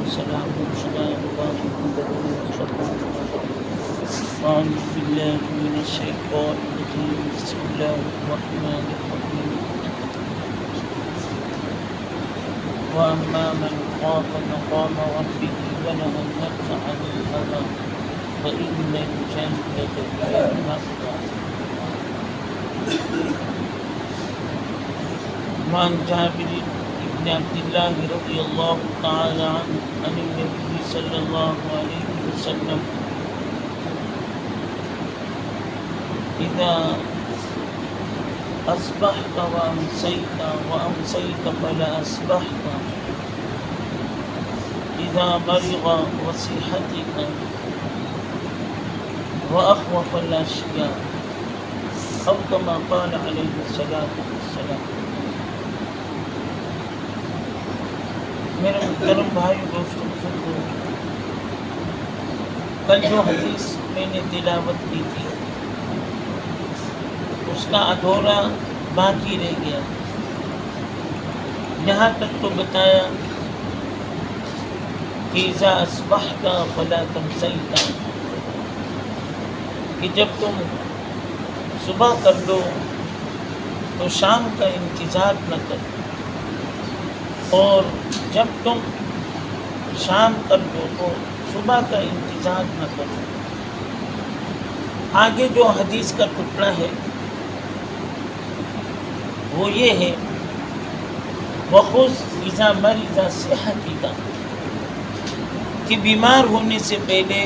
وسلام على مبارك أعوذ بالله من الشيطان الرجيم بسم الله الرحمن الرحيم وأما من خاف مقام ربه ونهى النفس عن الهوى فإن الجنة هي المأوى وعن جابر بن عبد الله رضي الله تعالى عنه عن النبي صلى الله عليه وسلم إذا أصبحت وأمسيت فلا أصبحت إذا مرض وصيحتك وأخوف الأشياء أو كما قال عليه الصلاة والسلام. میرے محترم بھائی دوستوں بزرگوں، کل جو حدیث میں نے تلاوت کی تھی اس کا ادھورا باقی رہ گیا. یہاں تک تو بتایا کہ اذا اصبحت فلا تمسیت، کہ جب تم صبح کر لو تو شام کا انتظار نہ کرو، اور جب تم شام کر لو تو صبح کا انتظار نہ کرو. آگے جو حدیث کا ٹکڑا ہے وہ یہ ہے وَخُذْ إِذَا مَرِضَ صِحَّتِكَ، کہ بیمار ہونے سے پہلے،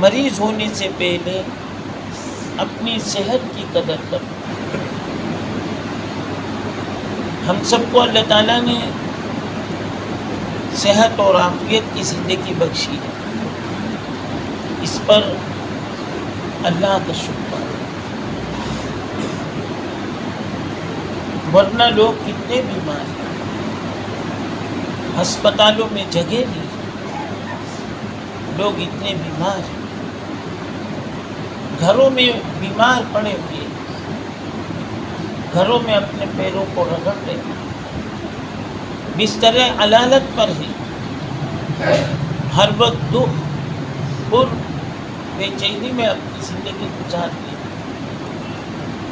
مریض ہونے سے پہلے اپنی صحت کی قدر کر. ہم سب کو اللہ تعالیٰ نے صحت اور عافیت کی زندگی بخشی ہے، اس پر اللہ کا شکر ہے. ورنہ لوگ کتنے بیمار ہیں، ہسپتالوں میں جگہ نہیں، لوگ اتنے بیمار ہیں، گھروں میں بیمار پڑے ہوئے، گھروں میں اپنے پیروں کو رگڑ رہے، بستر علالت پر ہیں، ہر وقت دکھ اور بے چینی میں اپنی زندگی گزارتے ہیں.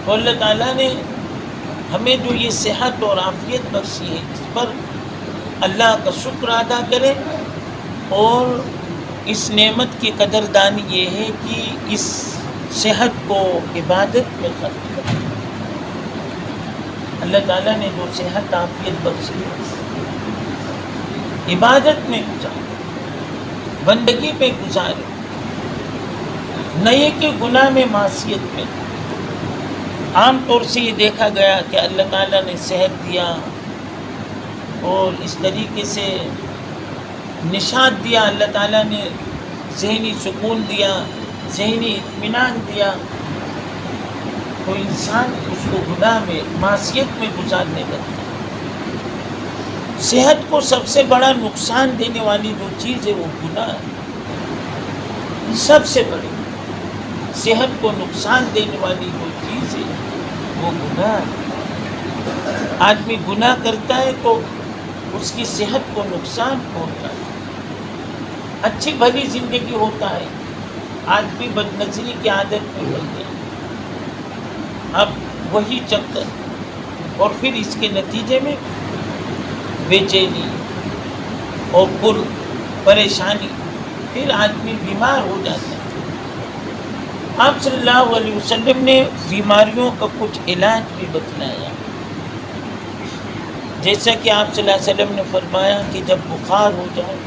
تو اللہ تعالیٰ نے ہمیں جو یہ صحت اور عافیت بخشی ہے، اس پر اللہ کا شکر ادا کرے، اور اس نعمت کی قدردانی یہ ہے کہ اس صحت کو عبادت میں خرچ کرے. اللہ تعالیٰ نے جو صحت عافیت بخشی ہے عبادت میں گزارے، بندگی میں گزارے، نہ یہ کہ گناہ میں معصیت میں. عام طور سے یہ دیکھا گیا کہ اللہ تعالیٰ نے صحت دیا اور اس طریقے سے نشاط دیا، اللہ تعالیٰ نے ذہنی سکون دیا، ذہنی اطمینان دیا، تو انسان اس کو گناہ میں معصیت میں گزارنے لگتا ہے. صحت کو سب سے بڑا نقصان دینے والی جو چیز ہے وہ گناہ ہے. سب سے بڑی صحت کو نقصان دینے والی جو چیز ہے وہ گناہ ہے. آدمی گناہ کرتا ہے تو اس کی صحت کو نقصان پہنچتا ہے. اچھی بھلی زندگی ہوتا ہے، آدمی بدنظری کی عادت میں پڑ گیا، اب وہی چکر، اور پھر اس کے نتیجے میں بے چینی اور پریشانی، پھر آدمی بیمار ہو جاتا ہے. آپ صلی اللہ علیہ وسلم نے بیماریوں کا کچھ علاج بھی بتلایا، جیسا کہ آپ صلی اللہ علیہ وسلم نے فرمایا کہ جب بخار ہو جائے،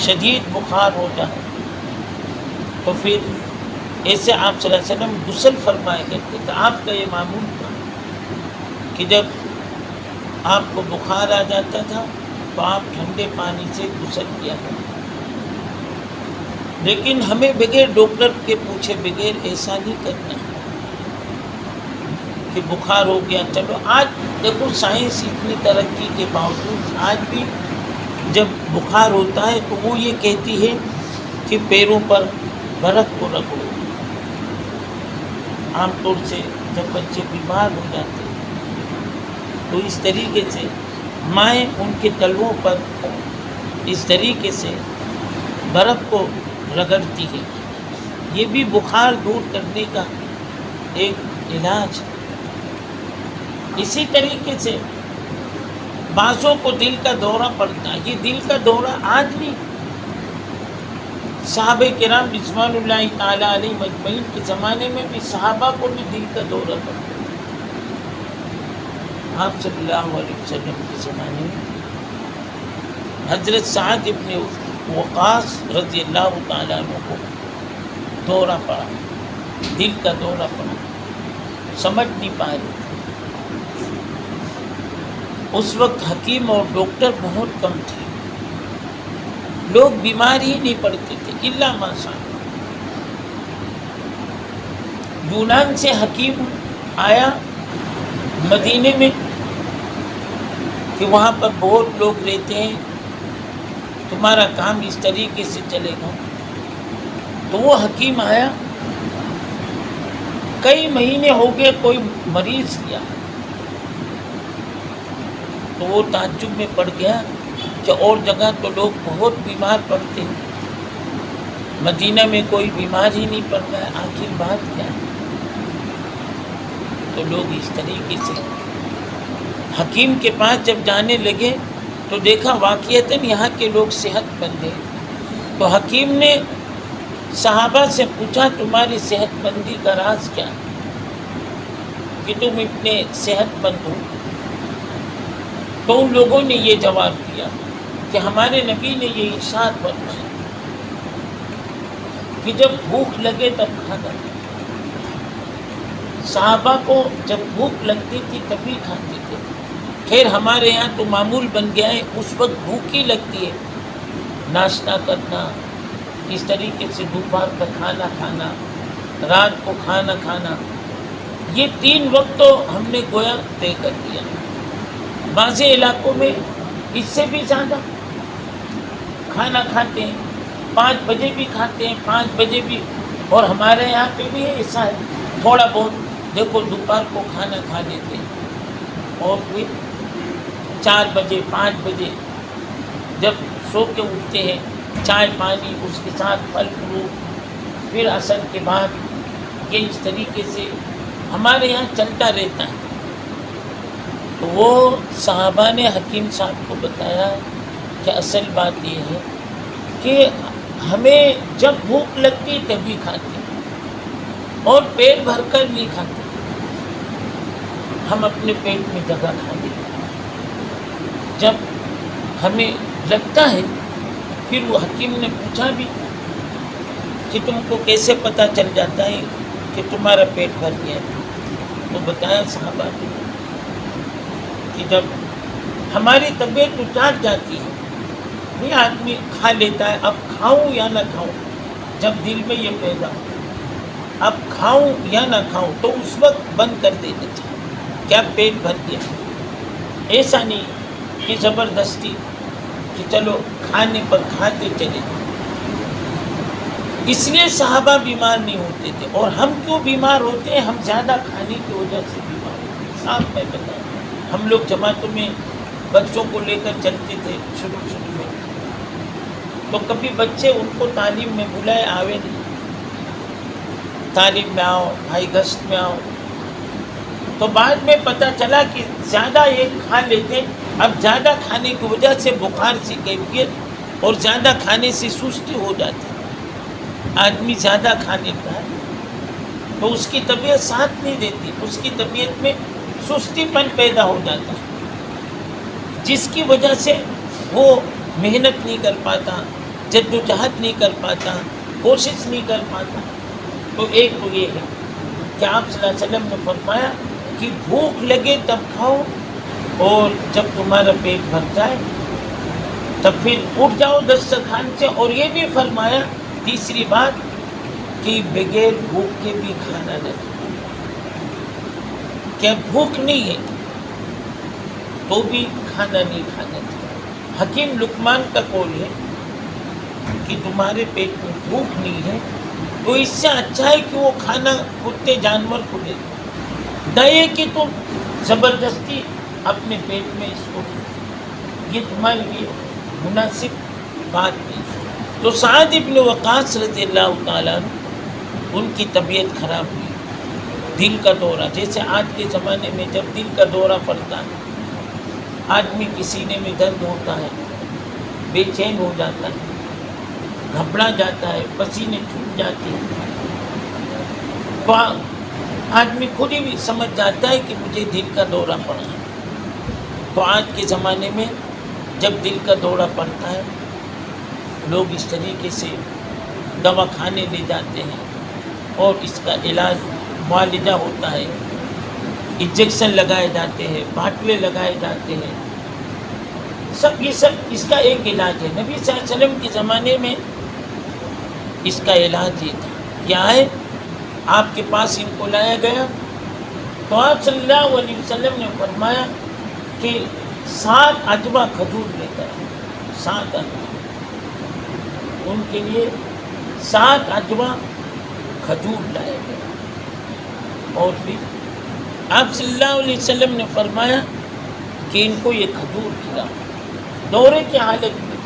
شدید بخار ہو جائے، تو پھر ایسے آپ صلی اللہ علیہ وسلم غسل فرمایا کرتے تھے. آپ کا یہ معمول تھا کہ جب آپ کو بخار آ جاتا تھا تو آپ ٹھنڈے پانی سے غسل کیا کرتے. لیکن ہمیں بغیر ڈاکٹر کے پوچھے بغیر ایسا نہیں کرنا کہ بخار ہو گیا چلو. آج دیکھو سائنس اتنی ترقی کے باوجود آج بھی جب بخار ہوتا ہے تو وہ یہ کہتی ہے کہ پیروں پر برف کو رگڑو. عام طور سے جب بچے بیمار ہو جاتے ہیں تو اس طریقے سے مائیں ان کے تلووں پر اس طریقے سے برف کو رگڑتی ہے. یہ بھی بخار دور کرنے کا ایک علاج ہے. اسی طریقے سے بعضوں کو دل کا دورہ پڑتا ہے. یہ دل کا دورہ آج نہیں، صحابہ کرام رضوان اللہ تعالیٰ علیہ مجمعین کے زمانے میں بھی صحابہ کو بھی دل کا دورہ پڑتا. آپ صلی اللہ علیہ وسلم کے زمانے میں حضرت سعد ابن وقاص رضی اللہ تعالیٰ عنہ کو دورہ پڑا، دل کا دورہ پڑا، سمجھ نہیں پا رہے تھے. اس وقت حکیم اور ڈاکٹر بہت کم تھے، لوگ بیمار ہی نہیں پڑتے تھے الا ماشاء اللہ. یونان سے حکیم آیا مدینے میں کہ وہاں پر بہت لوگ رہتے ہیں، تمہارا کام اس طریقے سے چلے گا. تو وہ حکیم آیا، کئی مہینے ہو گئے کوئی مریض کیا. تو وہ تعجب میں پڑ گیا کہ اور جگہ تو لوگ بہت بیمار پڑتے ہیں، مدینہ میں کوئی بیمار ہی نہیں پڑ رہا ہے، آخر بات کیا ہے؟ تو لوگ اس طریقے سے حکیم کے پاس جب جانے لگے تو دیکھا واقعتاً یہاں کے لوگ صحت مند ہیں. تو حکیم نے صحابہ سے پوچھا تمہاری صحت مندی کا راز کیا ہے کہ تم اتنے صحت مند ہو؟ تو ان لوگوں نے یہ جواب دیا کہ ہمارے نبی نے یہ ارشاد فرمایا کہ جب بھوک لگے تب کھانا. صحابہ کو جب بھوک لگتی تھی تبھی کھاتے تھے. خیر ہمارے یہاں تو معمول بن گیا ہے، اس وقت بھوک ہی لگتی ہے، ناشتہ کرنا، اس طریقے سے دوپہر کا کھانا کھانا، رات کو کھانا کھانا، یہ 3 وقت تو ہم نے گویا طے کر دیا. بعض علاقوں میں اس سے بھی زیادہ کھانا کھاتے ہیں، 5 بجے بھی کھاتے ہیں، 5 بجے بھی. اور ہمارے یہاں پہ بھی ایسا ہے، تھوڑا بہت دیکھو دوپہر کو کھانا کھا لیتے ہیں اور پھر 4 بجے 5 بجے جب سو کے اٹھتے ہیں چائے پانی، اس کے ساتھ پھل فروٹ، پھر عصر کے بعد. یہ اس طریقے سے ہمارے یہاں چلتا رہتا ہے. تو وہ صحابہ نے حکیم صاحب کو بتایا کہ اصل بات یہ ہے کہ ہمیں جب بھوک لگتی تبھی کھاتے اور پیٹ بھر کر نہیں کھاتے، ہم اپنے پیٹ میں جگہ کھا لیتے. جب ہمیں لگتا ہے پھر وہ حکیم نے پوچھا بھی کہ تم کو کیسے پتہ چل جاتا ہے کہ تمہارا پیٹ بھر گیا ہے؟ تو بتایا صحابہ نے کہ جب ہماری طبیعت اتار جاتی ہے، نہیں آدمی کھا لیتا ہے، اب کھاؤں یا نہ کھاؤں، جب دل میں یہ پیدا ہو اب کھاؤں یا نہ کھاؤں تو اس وقت بند کر دینا چاہیے. کیا پیٹ بھر گیا؟ ایسا نہیں کہ زبردستی کہ چلو کھانے پر کھاتے چلے. اس لیے صحابہ بیمار نہیں ہوتے تھے. اور ہم کیوں بیمار ہوتے ہیں؟ ہم زیادہ کھانے کی وجہ سے بیمار ہوتے ہیں. صاف میں بتاؤں، ہم لوگ جماعتوں میں بچوں کو لے کر چلتے تھے شروع میں، تو کبھی بچے ان کو تعلیم میں بلائے آوے نہیں، تعلیم میں آؤ بھائی، گشت میں آؤ. تو بعد میں پتہ چلا کہ زیادہ ایک کھا لیتے، اب زیادہ کھانے کی وجہ سے بخار سی کیفیت اور زیادہ کھانے سے سستی ہو جاتی. آدمی زیادہ کھا لیتا ہے تو اس کی طبیعت ساتھ نہیں دیتی، اس کی طبیعت میں سستی پن پیدا ہو جاتا ہے، جس کی وجہ سے وہ محنت نہیں کر پاتا، جد و جہد نہیں کر پاتا، کوشش نہیں کر پاتا. تو ایک تو یہ ہے کہ آپ صلی اللہ علیہ وسلم نے فرمایا کہ بھوک لگے تب کھاؤ اور جب تمہارا پیٹ بھر جائے تب پھر اٹھ جاؤ دسترخوان سے. اور یہ بھی فرمایا تیسری بات کہ بغیر بھوک کے بھی کھانا نہ کھاؤ. کیا بھوک نہیں ہے تو بھی کھانا نہیں کھانا چاہیے. حکیم لقمان کا قول ہے کہ تمہارے پیٹ میں بھوک نہیں ہے تو اس سے اچھا ہے کہ وہ کھانا کتے جانور کو دے دو، نہ یہ کہ تم زبردستی اپنے پیٹ میں اس کو، یہ تمہارے لیے مناسب بات نہیں. تو سعد ابن وقاص رضی اللہ تعالیٰ ان کی طبیعت خراب ہوئی, دل کا دورہ. جیسے آج کے زمانے میں جب دل کا دورہ پڑتا ہے, آدمی کے سینے میں درد ہوتا ہے, بے چین ہو جاتا ہے, گھبرا جاتا ہے, پسینے چھوٹ جاتے ہیں, تو آدمی خود ہی بھی سمجھ جاتا ہے کہ مجھے دل کا دورہ پڑا ہے. تو آج کے زمانے میں جب دل کا دورہ پڑتا ہے, لوگ اس طریقے سے دوا کھانے لے جاتے ہیں اور اس کا علاج معالجہ ہوتا ہے, انجیکشن لگائے جاتے ہیں, باٹلے لگائے جاتے ہیں. یہ سب اس کا ایک علاج ہے. نبی صلی اللہ علیہ وسلم کے زمانے میں اس کا علاج یہ تھا. یہ آئے, آپ کے پاس ان کو لایا گیا, تو آپ صلی اللہ علیہ وسلم نے فرمایا کہ 7 اجوا کھجور لے کر, 7 اجوا, ان کے لیے 7 اجوا کھجور لائے گئے. اور پھر آپ صلی اللہ علیہ وسلم نے فرمایا کہ ان کو یہ کھجور کھلاؤ. دورے کی حالت میں,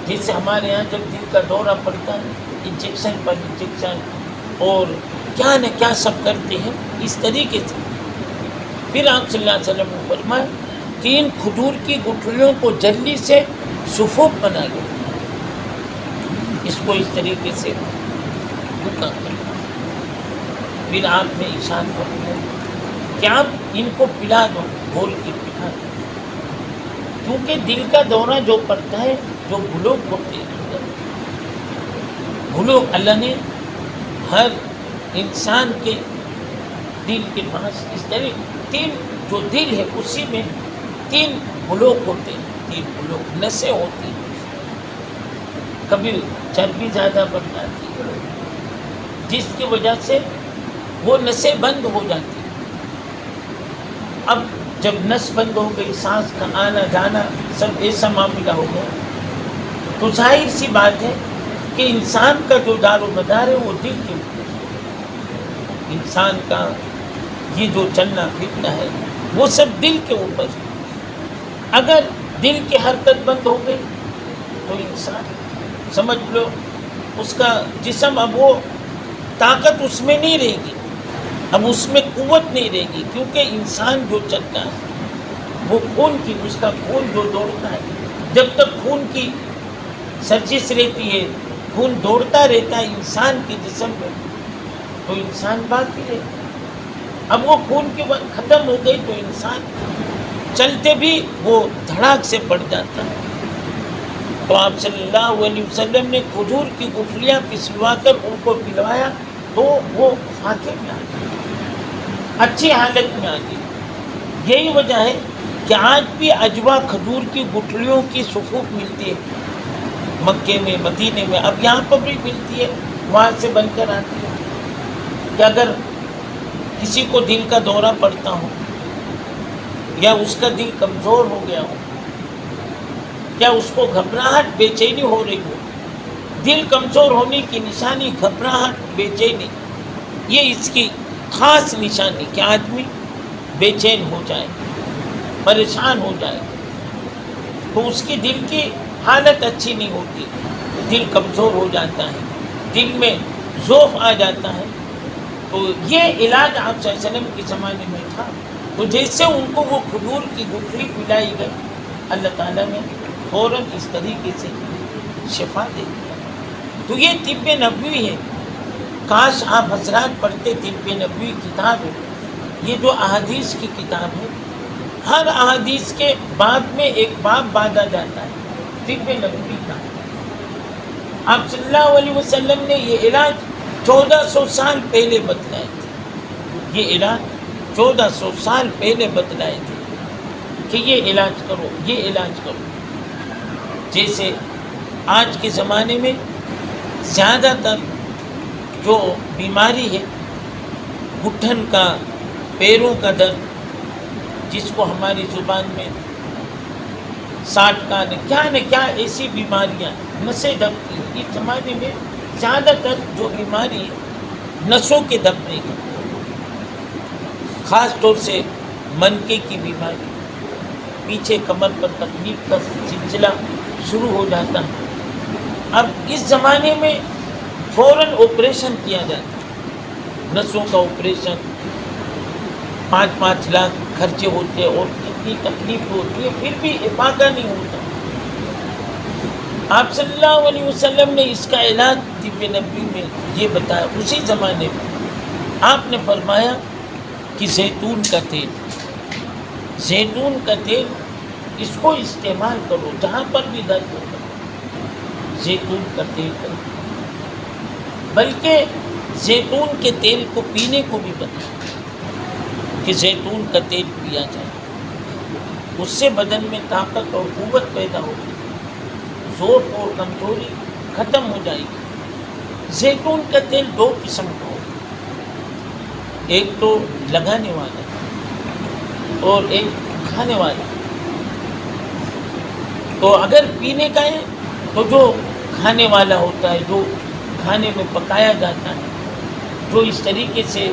جیسے ہمارے یہاں جب دل کا دورہ پڑتا ہے, انجیکشن پر انجیکشن اور کیا نہ کیا سب کرتے ہیں, اس طریقے سے. پھر آپ صلی اللہ علیہ وسلم نے فرمایا کہ ان کھجور کی گٹھلیوں کو جلدی سے صفوف بنا لو, اس کو اس طریقے سے رکا کر. پھر آپ نے ارشاد فرمایا کہ آپ ان کو پلا دو, گھول کے پلا دو, کیونکہ دل کا دورہ جو پڑتا ہے, جو بلوک ہوتے ہیں, بلوک اللہ نے ہر انسان کے دل کے پاس اس طرح 3 جو دل ہے اسی میں 3 بلوک ہوتے ہیں, 3 بلوک نسیں ہوتی ہیں. کبھی چربی زیادہ بڑھ جاتی ہے جس کی وجہ سے وہ نسیں بند ہو جاتی ہیں. اب جب نس بند ہو گئی, سانس کا آنا جانا سب ایسا معاملہ ہو گیا, تو ظاہر سی بات ہے کہ انسان کا جو دار و مدار ہے وہ دل کے اوپر. انسان کا یہ جو چلنا پھرنا ہے وہ سب دل کے اوپر. اگر دل کی حرکت بند ہو گئی تو انسان سمجھ لو اس کا جسم, اب وہ طاقت اس میں نہیں رہے گی, اب اس میں قوت نہیں رہے گی, کیونکہ انسان جو چلتا ہے وہ خون کی, اس کا خون جو دوڑتا ہے, جب تک خون کی سرجش رہتی ہے, خون دوڑتا رہتا ہے انسان کے جسم میں, تو انسان باقی رہتا ہے. اب وہ خون کی ختم ہو گئی تو انسان چلتے بھی وہ دھڑاک سے پڑ جاتا ہے. تو آپ صلی اللہ علیہ وسلم نے کھجور کی گٹھلیاں پسلوا کر ان کو پلوایا, تو وہ فاقے میں آ گئی, اچھی حالت میں آ گئی. یہی وجہ ہے کہ آج بھی اجوا کھجور کی گٹھلیوں کی صفوف ملتی ہے مکے میں, مدینے میں, اب یہاں پر بھی ملتی ہے, وہاں سے بن کر آتی ہے. کہ اگر کسی کو دل کا دورہ پڑتا ہو, یا اس کا دل کمزور ہو گیا ہو, یا اس کو گھبراہٹ بے چینی ہو رہی ہو, دل کمزور ہونے کی نشانی گھبراہٹ بے چینی, یہ اس کی خاص نشانی کہ آدمی بے چین ہو جائے, پریشان ہو جائے, تو اس کی دل کی حالت اچھی نہیں ہوتی, دل کمزور ہو جاتا ہے, دل میں ضعف آ جاتا ہے. تو یہ علاج آپ صلی اللہ علیہ وسلم کے زمانے میں تھا. تو جیسے ان کو وہ کھجور کی گٹھلی پلائی گئی, اللہ تعالیٰ نے فوراً اس طریقے سے شفا دے دیا. تو یہ طب نبوی ہے. کاش آپ حضرات پڑھتے, طب نبوی کتاب ہے, یہ جو احادیث کی کتاب ہے, ہر احادیث کے بعد میں ایک باب باندھا جاتا ہے طب نبوی کا. آپ صلی اللہ علیہ وسلم نے یہ علاج 1400 سال پہلے بتلائے تھے. یہ علاج 1400 سال پہلے بتلائے تھے کہ یہ علاج کرو, یہ علاج کرو. جیسے آج کے زمانے میں زیادہ تر جو بیماری ہے, گٹھن کا, پیروں کا درد, جس کو ہماری زبان میں ساٹھ کا نہ کیا ایسی بیماریاں, نسیں دبتی ہیں. اس زمانے میں زیادہ تر جو بیماری ہے نسوں کے دبنے کا, خاص طور سے منکے کی بیماری, پیچھے کمر پر تکلیف کا سلسلہ شروع ہو جاتا ہے, اب اس زمانے میں فوراً آپریشن کیا جاتا ہے، نسوں کا آپریشن، 5-5 لاکھ خرچے ہوتے اور کتنی تکلیف ہوتی ہے، پھر بھی افاقہ نہیں ہوتا۔ آپ صلی اللہ علیہ وسلم نے اس کا علاج طب نبوی میں یہ بتایا۔ اسی زمانے میں آپ نے فرمایا کہ زیتون کا تیل، زیتون کا تیل اس کو استعمال کرو جہاں پر بھی درد ہوگا، زیتون کا تیل کرو۔ بلکہ زیتون کے تیل کو پینے کو بھی بتایا کہ زیتون کا تیل پیا جائے، اس سے بدن میں طاقت اور قوت پیدا ہوگی، ضعف اور کمزوری ختم ہو جائے گی۔ زیتون کا تیل 2 قسم کا ہوگا، ایک تو لگانے والا اور ایک کھانے والا۔ تو اگر پینے کا ہے تو جو کھانے والا ہوتا ہے، جو کھانے میں پکایا جاتا ہے، جو اس طریقے سے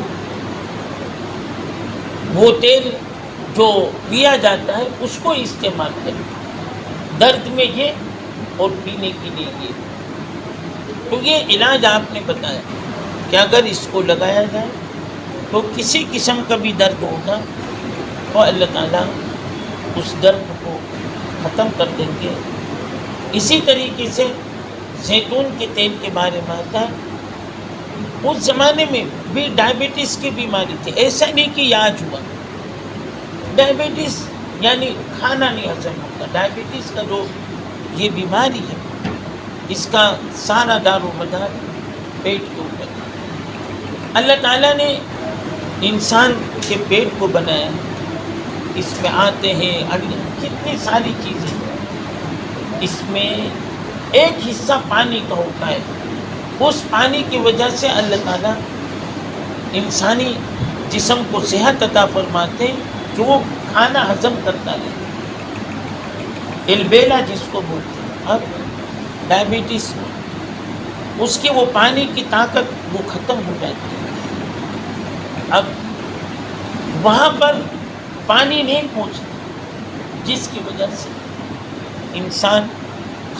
وہ تیل جو پیا جاتا ہے اس کو استعمال کریں، درد میں یہ اور پینے کے لیے یہ۔ تو یہ علاج آپ نے بتایا کہ اگر اس کو لگایا جائے تو کسی قسم کا بھی درد ہوگا تو اللہ تعالیٰ اس درد کو ختم کر دیں گے۔ اسی طریقے سے زیتون کے تیل کے بارے میں آتا ہے، اس زمانے میں بھی ڈائبٹیز کی بیماری تھی، ایسا نہیں کہ یہ آج ہوا۔ ڈائبٹیز یعنی کھانا نہیں ہضم ہوتا، ڈائبٹیز کا جو یہ بیماری ہے اس کا سارا دار و مدار پیٹ کے اوپر ہے۔ اللہ تعالیٰ نے انسان کے پیٹ کو بنایا، اس میں آتے ہیں اڑیاں، کتنی ساری چیزیں، اس میں ایک حصہ پانی کا ہوتا ہے، اس پانی کی وجہ سے اللہ تعالیٰ انسانی جسم کو صحت عطا فرماتے ہیں کہ وہ کھانا ہضم کرتا رہے۔ البیلا جس کو بولتے ہیں، اب ڈائبٹیز میں اس کی وہ پانی کی طاقت وہ ختم ہو جاتی ہے، اب وہاں پر پانی نہیں پہنچتا، جس کی وجہ سے انسان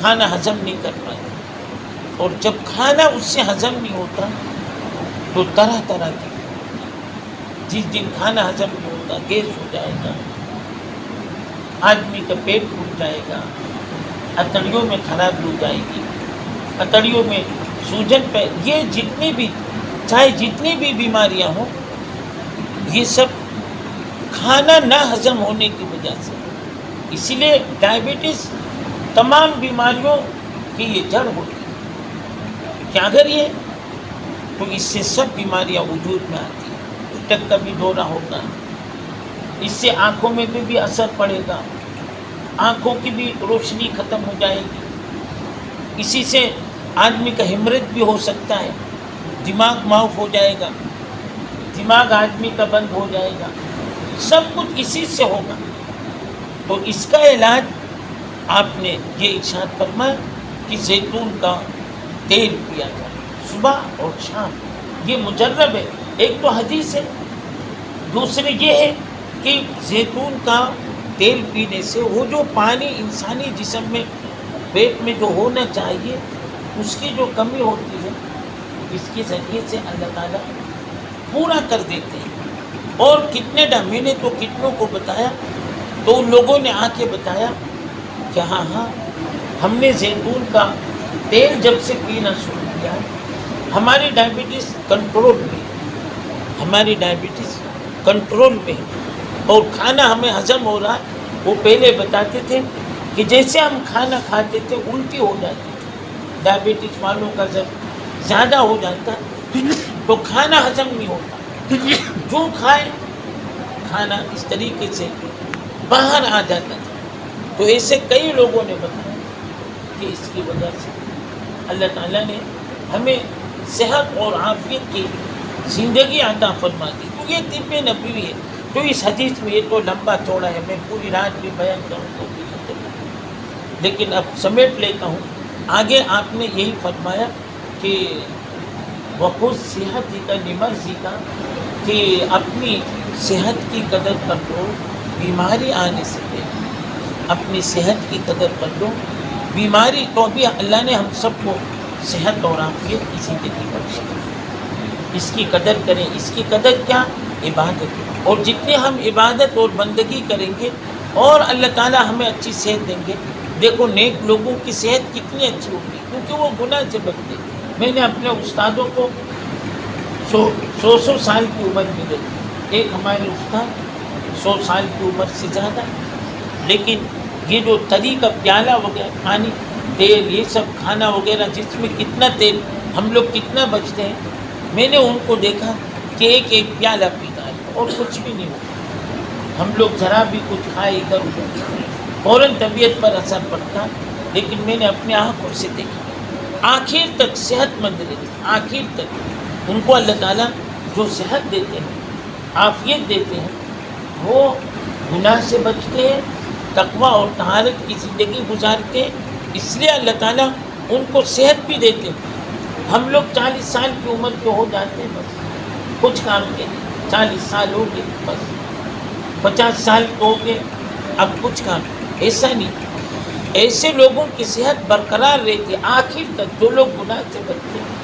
کھانا ہضم نہیں کر پاتا، اور جب کھانا اس سے ہضم نہیں ہوتا تو طرح طرح کی، جس دن کھانا ہضم نہیں ہوتا گیس ہو جائے گا، آدمی کا پیٹ پھوٹ جائے گا، اتڑیوں میں خرابی ہو جائے گی، اتڑیوں میں سوجن پہ، یہ جتنی بھی چاہے جتنی بھی بیماریاں ہوں، یہ سب کھانا نہ ہضم ہونے کی وجہ سے۔ اسی لیے ڈائبٹیز تمام بیماریوں کی یہ جڑ ہوتی ہے کہ اگر یہ تو اس سے سب بیماریاں وجود میں آتی ہیں، اٹک کا بھی دورہ ہوگا، اس سے آنکھوں میں بھی اثر پڑے گا، آنکھوں کی بھی روشنی ختم ہو جائے گی، اسی سے آدمی کا ہیمریج بھی ہو سکتا ہے، دماغ معاف ہو جائے گا، دماغ آدمی کا بند ہو جائے گا، سب کچھ اسی سے ہوگا۔ تو اس کا علاج آپ نے یہ ارشاد فرمایا کہ زیتون کا تیل پیا جائے صبح اور شام، یہ مجرب ہے، ایک تو حدیث ہے، دوسرے یہ ہے کہ زیتون کا تیل پینے سے وہ جو پانی انسانی جسم میں پیٹ میں جو ہونا چاہیے اس کی جو کمی ہوتی ہے، اس کے ذریعے سے اللہ تعالیٰ پورا کر دیتے ہیں۔ اور کتنے میں نے تو کتنوں کو بتایا، تو ان لوگوں نے آ کے بتایا کہ ہاں ہم نے زیتون کا تیل جب سے پینا شروع کیا ہماری ڈائبٹیز کنٹرول میں ہے، ہماری ڈائبٹیز کنٹرول میں ہے، اور کھانا ہمیں ہضم ہو رہا ہے۔ وہ پہلے بتاتے تھے کہ جیسے ہم کھانا کھاتے تھے الٹی ہو جاتی تھی، ڈائبٹیز والوں کا جب زیادہ ہو جاتا تو کھانا ہضم نہیں ہوتا، جو کھائے کھانا اس طریقے سے باہر آ جاتا تھا۔ تو ایسے کئی لوگوں نے بتایا کہ اس کی وجہ سے اللہ تعالیٰ نے ہمیں صحت اور عافیت کی زندگی عطا فرما دی۔ تو یہ طب نبوی ہے۔ تو اس حدیث میں یہ تو لمبا چوڑا ہے، میں پوری رات بھی بیان کروں تو بھی ختم نہیں، لیکن اب سمیٹ لیتا ہوں۔ آگے آپ نے یہی فرمایا کہ وخذ صحتک لمرضک، کہ اپنی صحت کی قدر کر لو بیماری آنے سے پہلے، اپنی صحت کی قدر کر لو بیماری تو بھی اللہ نے ہم سب کو صحت اور عافیت کی زندگی بخشی. اس کی قدر کریں. اس کی قدر کیا؟ عبادت. اور جتنے ہم عبادت اور بندگی کریں گے اور اللہ تعالیٰ ہمیں اچھی صحت دیں گے. دیکھو نیک لوگوں کی صحت کتنی اچھی ہوگی کیونکہ وہ گناہ سے بچتے. میں نے اپنے استادوں کو 100 سال کی عمر میں دیکھا. ایک ہمارے استاد 100 سال کی عمر سے زیادہ، لیکن یہ جو طریقہ پیالہ وغیرہ پانی تیل یہ سب کھانا وغیرہ جس میں کتنا تیل ہم لوگ کتنا بچتے ہیں. میں نے ان کو دیکھا کہ ایک پیالہ پیتا ہے اور کچھ بھی نہیں ہوتا. ہم لوگ ذرا بھی کچھ کھائے ادھر ادھر فوراً طبیعت پر اثر پڑتا. لیکن میں نے اپنے آنکھوں سے دیکھا آخر تک صحت مند رہتے. آخر تک ان کو اللہ تعالیٰ جو صحت دیتے ہیں عافیت دیتے ہیں وہ گناہ سے بچتے ہیں، تقویٰ اور طہارت کی زندگی گزارتے ہیں. اس لیے اللہ تعالیٰ ان کو صحت بھی دیتے ہیں. ہم لوگ 40 سال کی عمر کے ہو جاتے ہیں بس کچھ کام کے نہیں. 40 سال ہو گئے بس 50 سال کے ہو گئے اب کچھ کام. ایسا نہیں. ایسے لوگوں کی صحت برقرار رہتی ہے آخر تک. جو لوگ گناہ سے بچتے ہیں،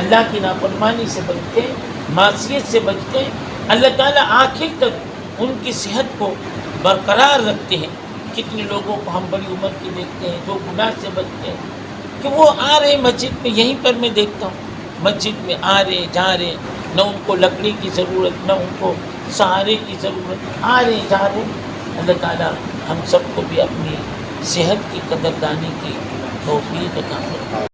اللہ کی نافرمانی سے بچتے ہیں، معصیت سے بچتے ہیں، اللہ تعالیٰ آخر تک ان کی صحت کو برقرار رکھتے ہیں. کتنے لوگوں کو ہم بڑی عمر کے دیکھتے ہیں جو گناہ سے بچتے ہیں کہ وہ آ رہے مسجد میں. یہیں پر میں دیکھتا ہوں مسجد میں آ رہے جا رہے، نہ ان کو لکڑی کی ضرورت نہ ان کو سہارے کی ضرورت، آ رہے جا رہے. اللہ تعالیٰ ہم سب کو بھی اپنی صحت کی قدردانی کی توفیق عطا فرمائے.